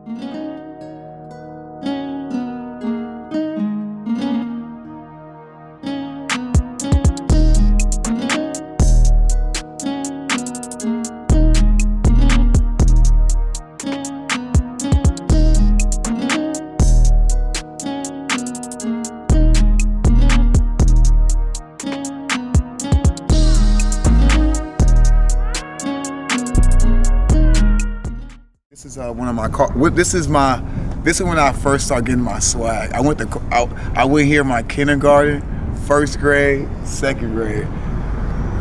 This is one of my car. This is when I first started getting my swag. I went here my kindergarten, first grade, second grade.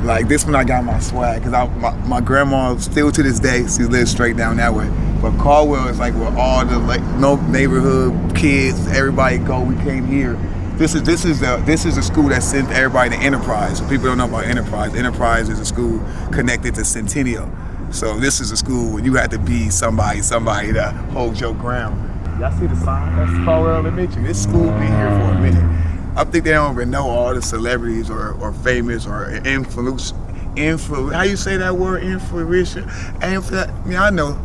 Like this when I got my swag, because my grandma still to this day, she lives straight down that way. But Caldwell is like where all the neighborhood kids, everybody go. We came here. This is a school that sent everybody to Enterprise. So people don't know about Enterprise. Enterprise is a school connected to Centennial. So this is a school where you had to be somebody to hold your ground. Y'all see the sign? That's Caldwell Elementary. This school been here for a minute. I think they don't even know all the celebrities or famous or influence. How you say that word? Influential. I know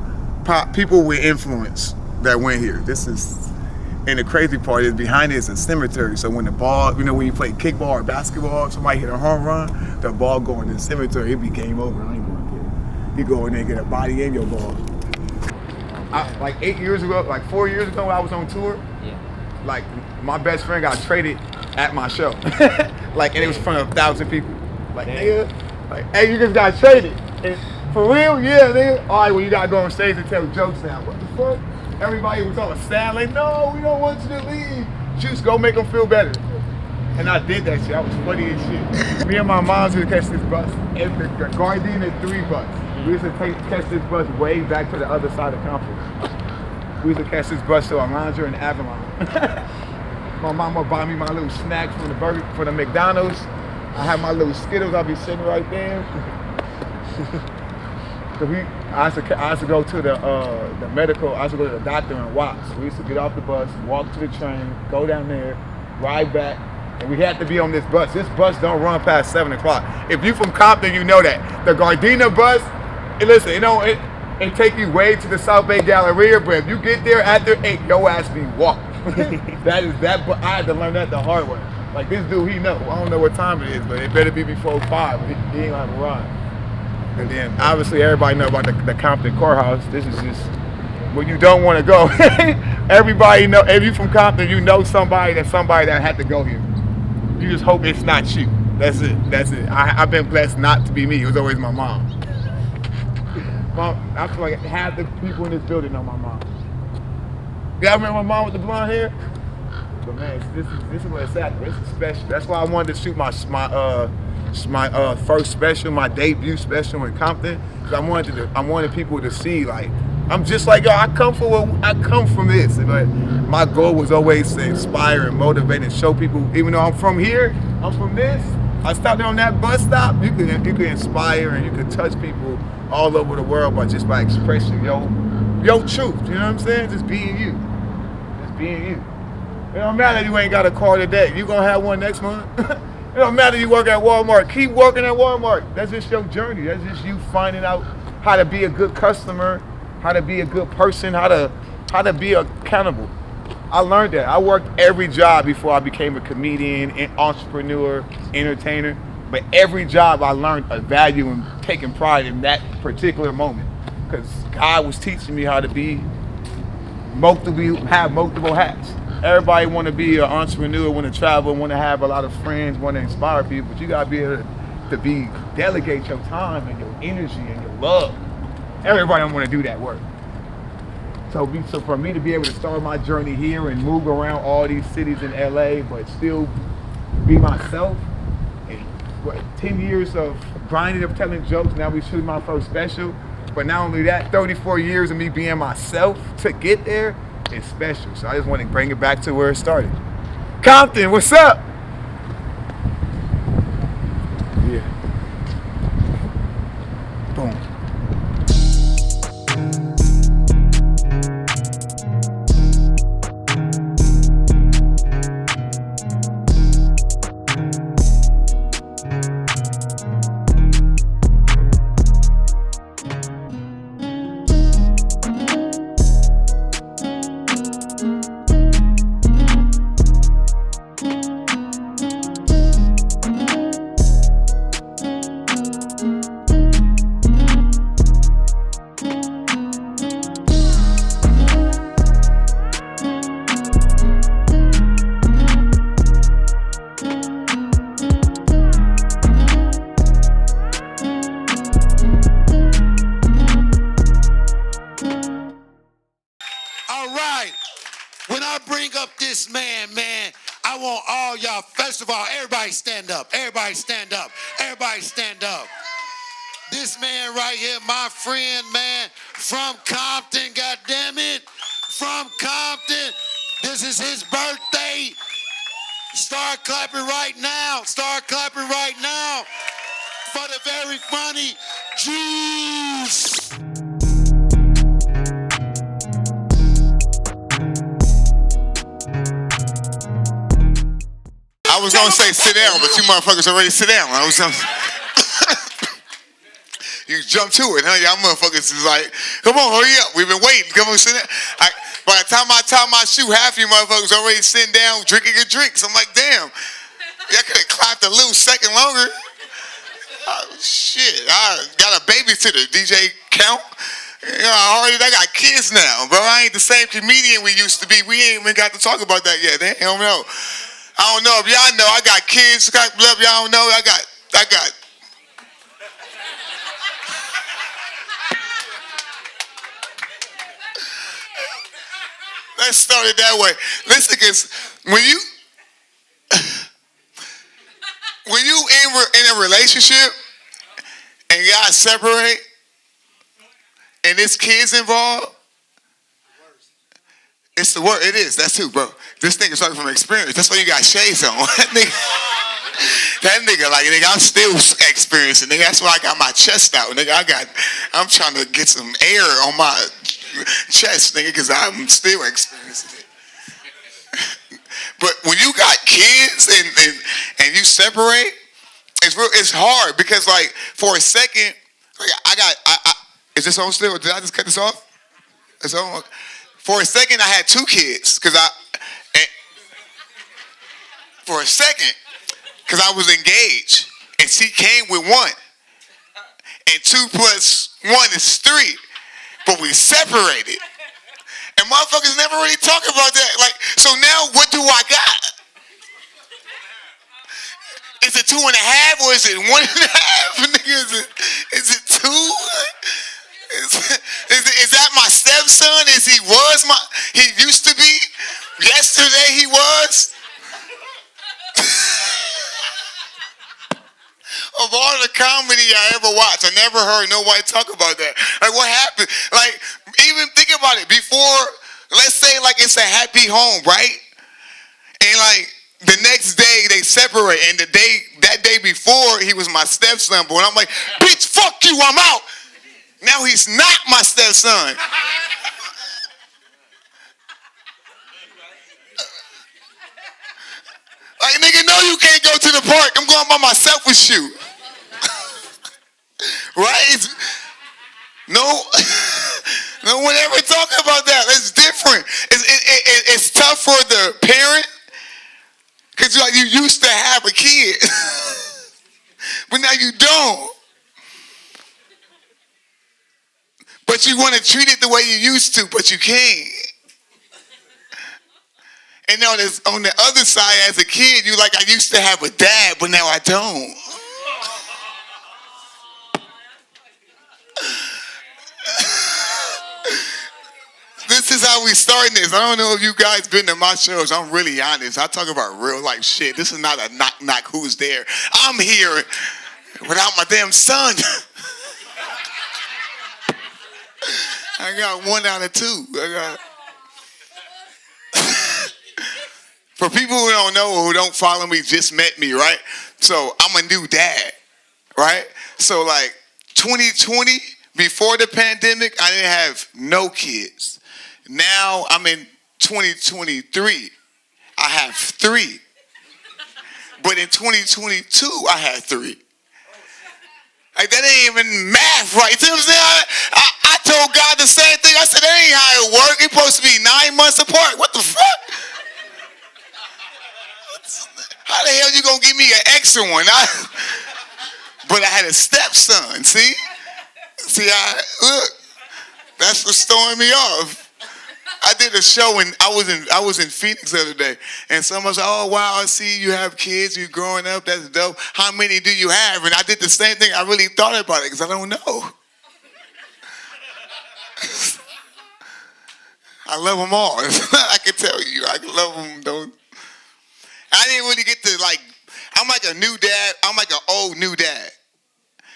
people with influence that went here. And the crazy part is behind it is a cemetery. So when the ball, when you play kickball or basketball, somebody hit a home run, the ball go in the cemetery, it be game over. I ain't gonna get it. You go in there and get a body in your ball. Like 8 years ago, like 4 years ago when I was on tour, like my best friend got traded at my show. And it was in front of 1,000 people. Like, nigga, hey, you just got traded. And for real? Yeah, nigga. All right, well, you gotta go on stage and tell jokes now. What the fuck? Everybody was all sad, like, no, we don't want you to leave. Just go make them feel better. And I did that shit. I was funny as shit. Me and my mom used to catch this bus, the Gardena 3 bus. We used to catch this bus way back to the other side of campus. We used to catch this bus to Alondra and Avalon. My mom would buy me my little snacks from the McDonald's. I had my little Skittles. I'd be sitting right there. I used to go to the medical. I used to go to the doctor in Watts. We used to get off the bus, walk to the train, go down there, ride back, and we had to be on this bus. This bus don't run past 7 o'clock. If you from Compton, you know that. The Gardena bus, listen, it take you way to the South Bay Galleria, but if you get there after 8, your ass be walking. But I had to learn that the hard way. Like this dude, he know. I don't know what time it is, but it better be before 5. He ain't gonna run. And then obviously everybody know about the Compton courthouse. This is just where you don't want to go. Everybody know. If you from Compton, you know somebody that had to go here. You just hope it's not you. That's it. I've been blessed not to be me. It was always my mom. I feel like half the people in this building know my mom. Y'all remember my mom with the blonde hair? But man, this is what it's at. This is special. That's why I wanted to shoot my first special, my debut special in Compton. Cause I wanted people to see, like, I'm just like y'all. I come from this. But my goal was always to inspire and motivate and show people. Even though I'm from here, I'm from this. I stopped on that bus stop. You can inspire and you can touch people all over the world by expressing your truth. You know what I'm saying? Just being you. Just being you. It don't matter if you ain't got a car today. You gonna have one next month. It don't matter if you work at Walmart. Keep working at Walmart. That's just your journey. That's just you finding out how to be a good customer, how to be a good person, how to be accountable. I learned that. I worked every job before I became a comedian, an entrepreneur, entertainer. But every job I learned a value and taking pride in that particular moment. Because God was teaching me how to have multiple hats. Everybody want to be an entrepreneur, want to travel, want to have a lot of friends, want to inspire people, but you got to be able to delegate your time and your energy and your love. Everybody don't want to do that work. So for me to be able to start my journey here and move around all these cities in LA, but still be myself, and 10 years of grinding, of telling jokes, now we shooting my first special, but not only that, 34 years of me being myself to get there, it's special. So I just want to bring it back to where it started. Compton, what's up? Yeah. Boom. right. When I bring up this man, I want all y'all, first of all, everybody stand up. Everybody stand up. Everybody stand up. This man right here, my friend, man, from Compton, goddammit. From Compton. This is his birthday. Start clapping right now. Start clapping right now for the very funny Juice. I was gonna say sit down, but you motherfuckers already sit down. You jump to it, huh? Y'all motherfuckers is like, come on, hurry up. We've been waiting. Come on, sit down. By the time I tie my shoe, half you motherfuckers already sitting down drinking your drinks. I'm like, damn. Y'all could have clapped a little second longer. Oh, shit. I got a babysitter. DJ count. You know, I got kids now, bro. I ain't the same comedian we used to be. We ain't even got to talk about that yet. They don't know. I don't know if y'all know. I got kids. Y'all don't know. I got. Let's start it that way. Listen, because when you in a relationship and y'all separate and there's kids involved, it's the worst. It is. That's too, bro. This nigga's talking from experience. That's why you got shades on. That nigga, like, nigga, I'm still experiencing. Nigga, that's why I got my chest out. Nigga, I'm trying to get some air on my chest, nigga, because I'm still experiencing it. But when you got kids and you separate, it's hard because, like, for a second, like, is this on still? Did I just cut this off? It's on. For a second, I had two kids because for a second, because I was engaged and she came with one, and 2 + 1 is 3. But we separated. And motherfuckers never really talk about that. Like, so now what do I got? Is it 2.5 or is it 1.5? Nigga, is it 2? Is that my stepson? He used to be? Yesterday he was? Of all the comedy I ever watched, I never heard nobody talk about that. Like, what happened? Like, even think about it. Before, let's say, like, it's a happy home, right? And, like, the next day, they separate. And that day before, he was my stepson. But when I'm like, bitch, fuck you, I'm out. Now he's not my stepson. Like, nigga, no, you can't go to the park. I'm going by myself with you. Right? No one ever talk about that. It's different. It's tough for the parent because you used to have a kid, but now you don't. But you want to treat it the way you used to, but you can't. And on the other side, as a kid, you like, I used to have a dad, but now I don't. This is how we starting this. I don't know if you guys been to my shows. I'm really honest. I talk about real life shit. This is not a knock who's there. I'm here without my damn son. I got 1 out of 2. For people who don't know, who don't follow me, just met me, right? So I'm a new dad, right? So like 2020, before the pandemic, I didn't have no kids. Now I'm in 2023. I have 3. But in 2022, I had 3. Like, that ain't even math, right? You see what I'm saying? I told God the same thing. I said, that ain't how it works. It's supposed to be 9 months apart. What the fuck? How the hell you gonna give me an extra one? But I had a stepson, see? Look, that's what's throwing me off. I did a show and I was in Phoenix the other day, and someone said, "Oh wow, I see you have kids. You're growing up. That's dope. How many do you have?" And I did the same thing. I really thought about it because I don't know. I love them all. I can tell you, I love them. Don't. I didn't really get to like. I'm like a new dad. I'm like an old new dad.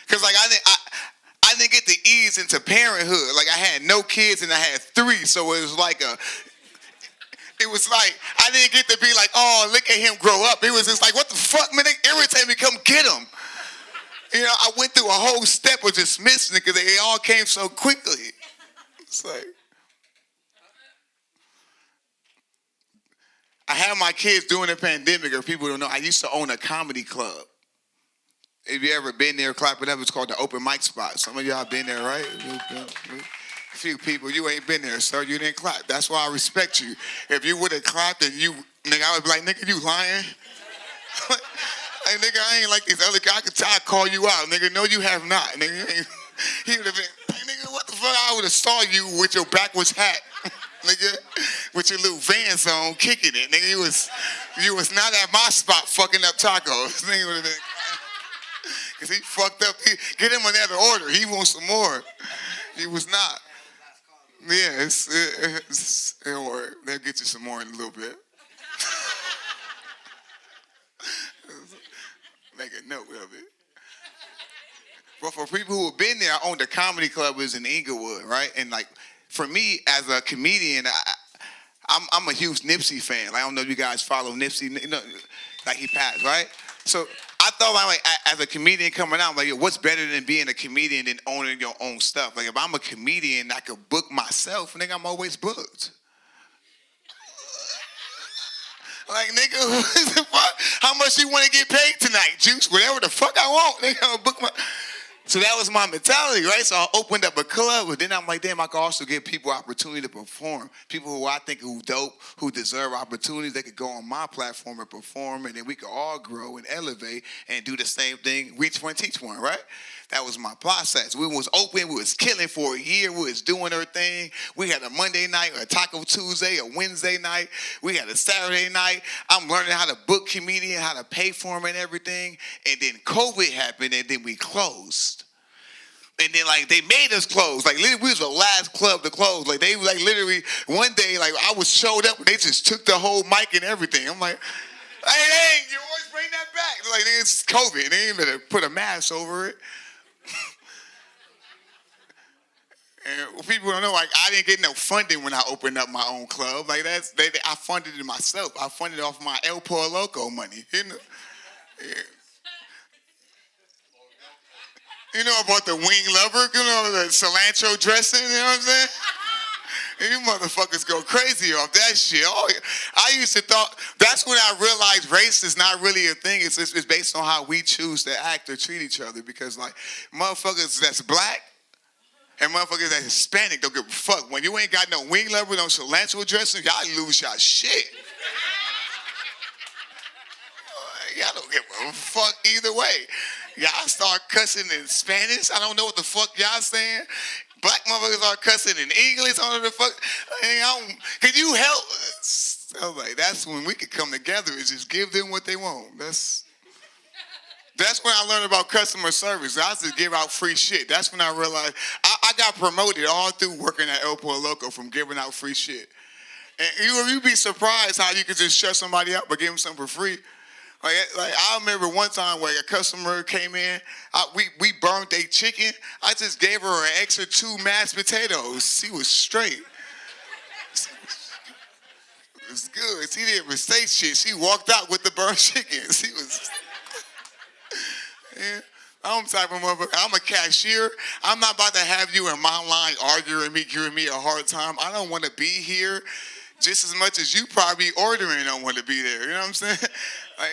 Cause like I didn't get to ease into parenthood. Like I had no kids and I had 3, so it was like it was like I didn't get to be like, oh, look at him grow up. It was just like, what the fuck, man? They irritate me. Come get him. You know, I went through a whole step of dismissing it because they all came so quickly. It's like I had my kids during the pandemic, or people don't know, I used to own a comedy club. If you ever been there, clap it up. It's called the Open Mic Spot. Some of y'all been there, right? A few people, you ain't been there, sir. You didn't clap. That's why I respect you. If you would have clapped and you, nigga, I would be like, nigga, you lying? Like, nigga, I ain't like this other guy. I could call you out. Nigga, no, you have not. Nigga, he would have been, like, nigga, what the fuck? I would have saw you with your backwards hat. Nigga, with your little Vans on, kicking it. Nigga, you was not at my spot fucking up tacos. Nigga would have been, because he fucked up. Get him another order. He wants some more. He was not. Yeah, it'll work. They'll get you some more in a little bit. Make a note of it. But for people who have been there, I owned a comedy club was in Inglewood, right? And like, for me as a comedian, I'm a huge Nipsey fan. Like, I don't know if you guys follow Nipsey. You know, like he passed, right? So I thought, like, as a comedian coming out, I'm like, yo, what's better than being a comedian than owning your own stuff? Like, if I'm a comedian, I could book myself, nigga, I'm always booked. Like, nigga, how much you want to get paid tonight, Juice? Whatever the fuck I want, nigga, I'm gonna book my... So that was my mentality, right? So I opened up a club, but then I'm like, damn, I can also give people opportunity to perform. People who I think who dope, who deserve opportunities, they could go on my platform and perform, and then we could all grow and elevate and do the same thing, reach one, teach one, right? That was my process. We was open, we was killing for a year, we was doing our thing. We had a Monday night, a Taco Tuesday, a Wednesday night. We had a Saturday night. I'm learning how to book comedian, how to pay for them and everything. And then COVID happened, and then we closed. And then, like, they made us close. Like, literally, we was the last club to close. Like, they, like, literally, one day, like, I was showed up, and they just took the whole mic and everything. I'm like, hey, you always bring that back. Like, it's COVID. They ain't even put a mask over it. And people don't know, like, I didn't get no funding when I opened up my own club. Like, I funded it myself. I funded it off my El Pollo Loco money. You know? Yeah. You know about the wing lover? You know, the cilantro dressing, you know what I'm saying? And you motherfuckers go crazy off that shit. Oh, I used to thought, that's when I realized race is not really a thing. It's based on how we choose to act or treat each other. Because, like, motherfuckers that's black and motherfuckers that's Hispanic don't give a fuck. When you ain't got no wing lover, no cilantro dressing, y'all lose y'all shit. Y'all don't give a fuck either way. Y'all start cussing in Spanish. I don't know what the fuck y'all saying. Black motherfuckers are cussing in English. I don't know the fuck. Can you help? So like, that's when we could come together and just give them what they want. That's when I learned about customer service. I used to give out free shit. That's when I realized I got promoted all through working at El Pollo Loco from giving out free shit. And you'd be surprised how you could just shut somebody up by giving them something for free. Like I remember one time where a customer came in, we burned their chicken. I just gave her an extra 2 mashed potatoes. She was straight. It was good. She didn't mistake shit. She walked out with the burnt chicken. She was, yeah. I'm the type of motherfucker. I'm a cashier. I'm not about to have you in my line arguing me, giving me a hard time. I don't want to be here just as much as you probably ordering don't want to be there. You know what I'm saying? Like,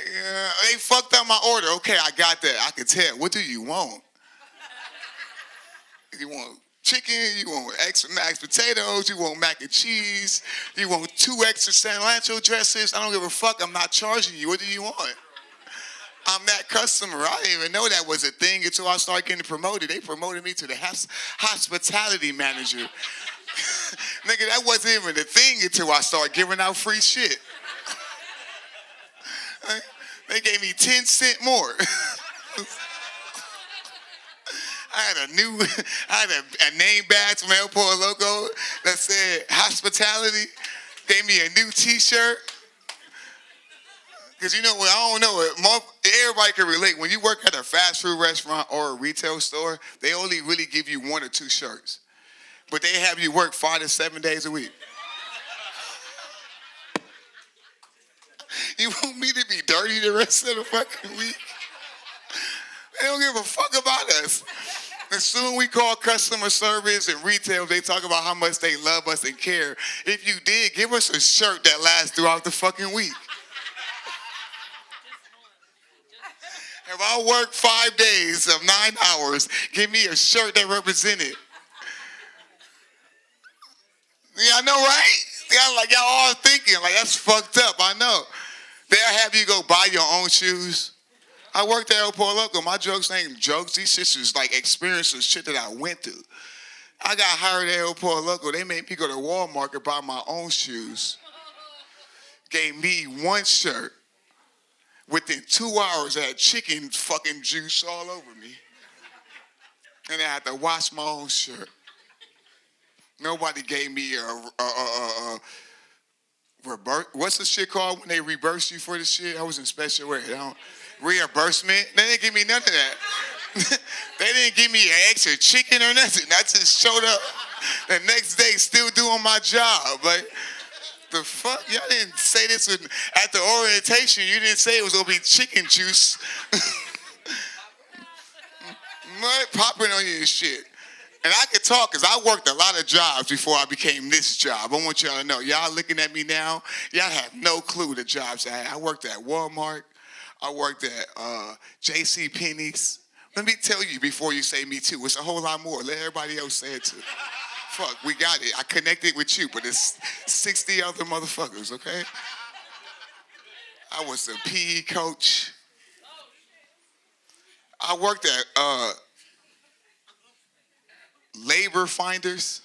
they fucked up my order. Okay, I got that. I can tell. What do you want? You want chicken? You want extra mashed potatoes? You want mac and cheese? You want 2 extra cilantro dressings? I don't give a fuck. I'm not charging you. What do you want? I'm that customer. I didn't even know that was a thing until I started getting promoted. They promoted me to the hospitality manager. Nigga, that wasn't even a thing until I started giving out free shit. They gave me 10 cents more. I I had a name badge from El Pollo Loco that said hospitality. Gave me a new T-shirt. Because you know what, I don't know, everybody can relate. When you work at a fast food restaurant or a retail store, they only really give you 1 or 2 shirts. But they have you work 5 to 7 days a week. You want me to be dirty the rest of the fucking week? They don't give a fuck about us. And soon we call customer service and retail, they talk about how much they love us and care. If you did, give us a shirt that lasts throughout the fucking week. If I work 5 days of 9 hours, give me a shirt that represents it. Yeah, I know, right? Yeah, like y'all all thinking, like that's fucked up, I know. They'll have you go buy your own shoes. I worked at El Pollo Loco. My jokes ain't jokes. These sisters like experiences, shit that I went through. I got hired at El Pollo Loco. They made me go to Walmart and buy my own shoes. Gave me 1 shirt. Within 2 hours, I had chicken fucking juice all over me. And I had to wash my own shirt. Nobody gave me a what's the shit called when they reimburse you for the shit? I was in special ed. Reimbursement? They didn't give me none of that. They didn't give me an extra chicken or nothing. I just showed up the next day still doing my job. Like, the fuck? Y'all didn't say this at the orientation. You didn't say it was going to be chicken juice. Mud popping on you and shit. And I can talk because I worked a lot of jobs before I became this job. I want y'all to know. Y'all looking at me now, y'all have no clue the jobs I had. I worked at Walmart. I worked at J.C. Penney's. Let me tell you before you say me too. It's a whole lot more. Let everybody else say it too. Fuck, we got it. I connected with you, but it's 60 other motherfuckers, okay? I was a PE coach. I worked at Labor Finders.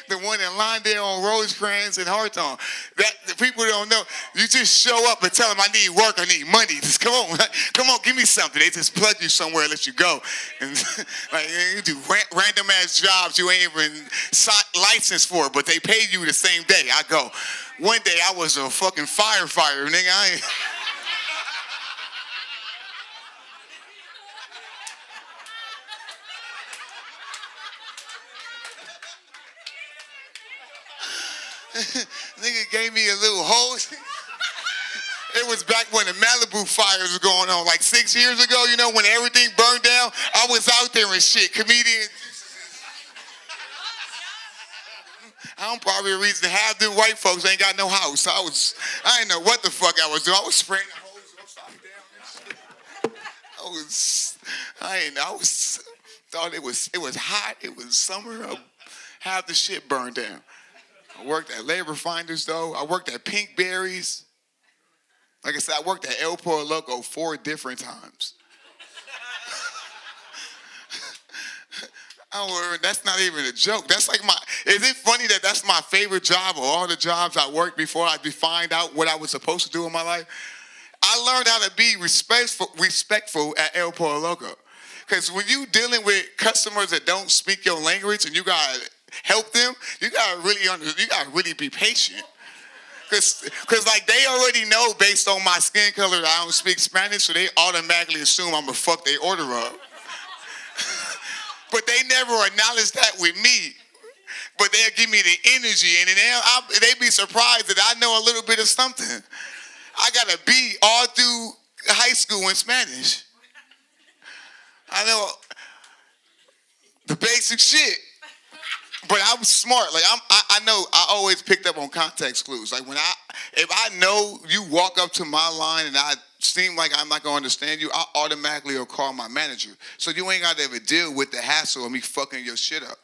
The one in line there on Rosecrans and Hawthorne. That the people don't know. You just show up and tell them, I need work, I need money. Just come on, give me something. They just plug you somewhere and let you go. And like you do random ass jobs you ain't even licensed for, but they pay you the same day. I go. One day I was a fucking firefighter, nigga. Nigga gave me a little hose. It was back when the Malibu fires were going on, like 6 years ago, you know, when everything burned down. I was out there and shit. Comedian. I'm probably the reason half the white folks ain't got no house. I didn't know what the fuck I was doing. I was spraying the hose upside down and shit. Thought it was hot. It was summer. Half the shit burned down. I worked at Labor Finders, though. I worked at Pink Berries. Like I said, I worked at El Pollo Loco 4 different times. That's not even a joke. That's like is it funny that that's my favorite job of all the jobs I worked before I defined out what I was supposed to do in my life? I learned how to be respectful at El Pollo Loco. Because when you dealing with customers that don't speak your language and you got to help them, you gotta really be patient. Cause like they already know based on my skin color that I don't speak Spanish, so they automatically assume I'm gonna fuck their order up. But they never acknowledge that with me. But they'll give me the energy, and then they be surprised that I know a little bit of something. I got a B all through high school in Spanish. I know the basic shit. But I was smart. Like I know I always picked up on context clues. Like if I know you walk up to my line and I seem like I'm not gonna understand you, I automatically will call my manager. So you ain't gotta ever deal with the hassle of me fucking your shit up.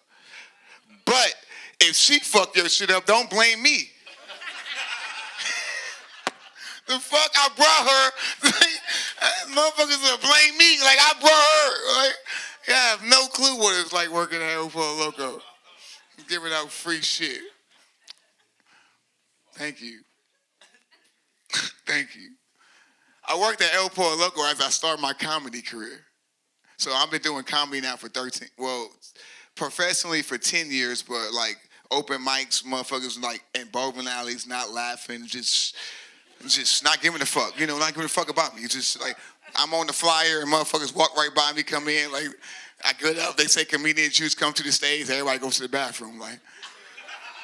But if she fucked your shit up, don't blame me. The fuck I brought her. Motherfuckers gonna blame me like I brought her. Like, I have no clue what it's like working at El Pollo Loco. Giving out free shit. Thank you. Thank you. I worked at El Pollo Loco as I started my comedy career. So I've been doing comedy now for professionally for 10 years, but like open mics, motherfuckers like in bowling alleys, not laughing, just not giving a fuck, not giving a fuck about me. It's just like I'm on the flyer and motherfuckers walk right by me, come in, like I get up, they say comedian juice, come to the stage, everybody goes to the bathroom, like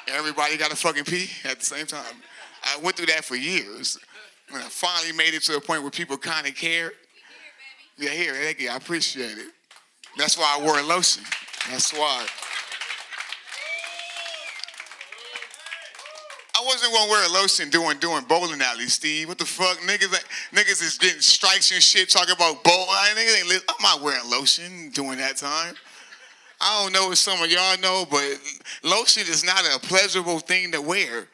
everybody got to fucking pee at the same time. I went through that for years. And I finally made it to a point where people kind of cared. Yeah, here, thank you, I appreciate it. That's why I wore lotion. That's why. I wasn't gonna wear a lotion doing bowling alleys, Steve. What the fuck? Niggas is getting strikes and shit talking about bowling. I'm not wearing lotion during that time. I don't know if some of y'all know, but lotion is not a pleasurable thing to wear.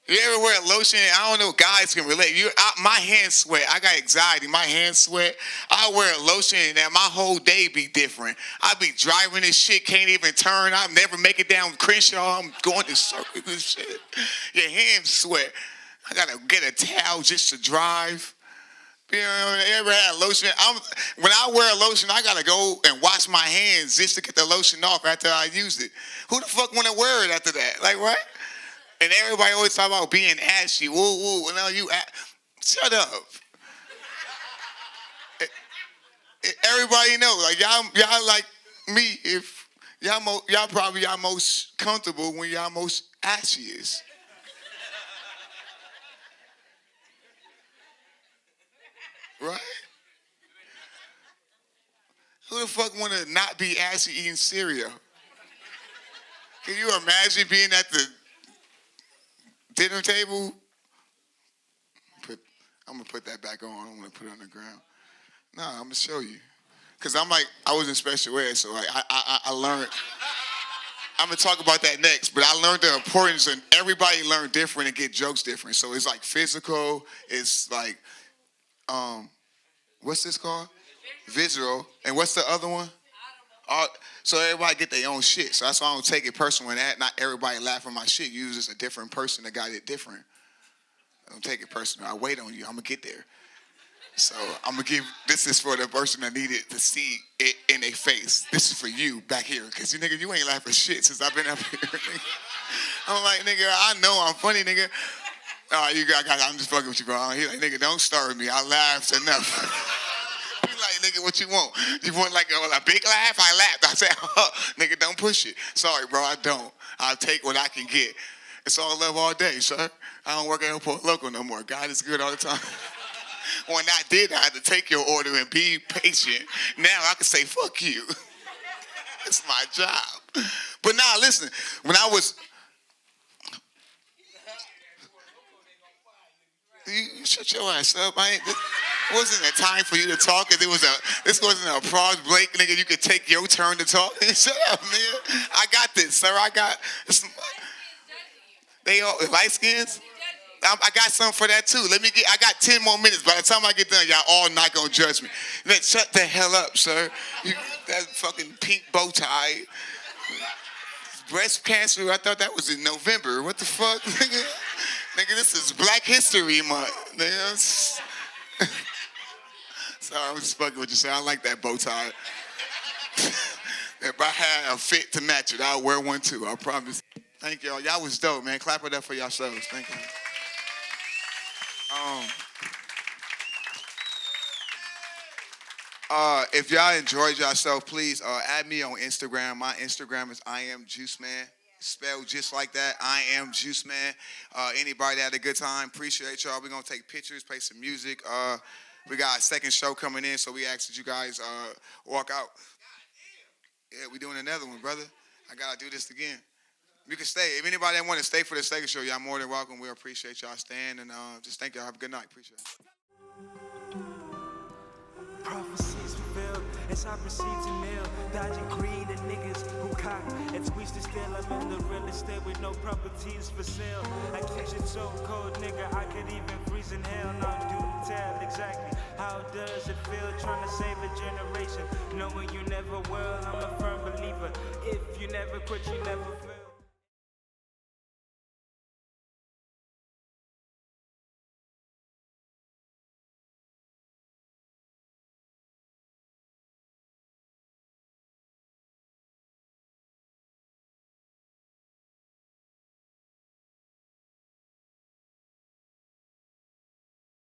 You ever wear lotion? I don't know, guys can relate. My hands sweat. I got anxiety. My hands sweat. I wear lotion and my whole day be different. I be driving this shit, can't even turn. I never make it down Crenshaw. I'm going to circles and shit. Your hands sweat. I got to get a towel just to drive. You ever had lotion? When I wear lotion, I got to go and wash my hands just to get the lotion off after I use it. Who the fuck want to wear it after that? Like, what? And everybody always talk about being ashy. Woo, woo. Now shut up. Everybody know. Like y'all like me. If y'all probably y'all most comfortable when y'all most ashiest. Right? Who the fuck want to not be ashy eating cereal? Can you imagine being at the dinner table? I'm going to put that back on. I'm going to put it on the ground. No, I'm going to show you. Because I was in special ed, so like I learned. I'm going to talk about that next, but I learned the importance, and everybody learn different and get jokes different. So it's like physical, it's like, what's this called? Visual. And what's the other one? So everybody get their own shit. So that's why I don't take it personal in that. Not everybody laugh at my shit. You just a different person that got it different. I don't take it personal. I wait on you. I'm going to get there. So I'm going to this is for the person that needed to see it in their face. This is for you back here. Because you ain't laughing shit since I've been up here. I'm like, nigga, I know I'm funny, nigga. I'm just fucking with you, bro. He like, nigga, don't start with me. I laughed enough. Like, nigga, what you want? You want like a big laugh? I laughed. I said, nigga, don't push it. Sorry, bro, I don't. I'll take what I can get. It's all love all day, sir. I don't work at Airport Local no more. God is good all the time. When I did, I had to take your order and be patient. Now I can say, fuck you. It's my job. But now, listen, when I was... You shut your ass up. It wasn't a time for you to talk. This wasn't a pause break, nigga. You could take your turn to talk. Shut up, man. I got this, sir. They all light skins. I got something for that too. I got 10 more minutes. By the time I get done, y'all all not gonna judge me. Then shut the hell up, sir. That fucking pink bow tie. Breast cancer. I thought that was in November. What the fuck, nigga? Nigga, this is Black History Month. Nigga. Sorry, I'm just fucking with you. Say I like that bow tie. If I had a fit to match it, I'll wear one too. I promise. Thank y'all. Y'all was dope, man. Clap it up for yourselves. Thank you. If y'all enjoyed yourself, please add me on Instagram. My Instagram is IamJuiceMan. Spelled just like that. I am Juice Man. Anybody that had a good time, appreciate y'all. We're going to take pictures, play some music. We got a second show coming in, so we ask that you guys walk out. Yeah, we doing another one, brother. I got to do this again. You can stay. If anybody that want to stay for the second show, y'all more than welcome. We appreciate y'all staying, and just thank y'all. Have a good night. Appreciate it. Prophecies fulfilled as I proceed to nail, dodging greed and niggas who cock and squeeze the steel. I'm in the real estate with no properties for sale. I keep it so cold, nigga, I could even freeze in hell. Now do tell exactly how does it feel trying to save a generation, knowing you never will. I'm a firm believer. If you never quit, you never fail.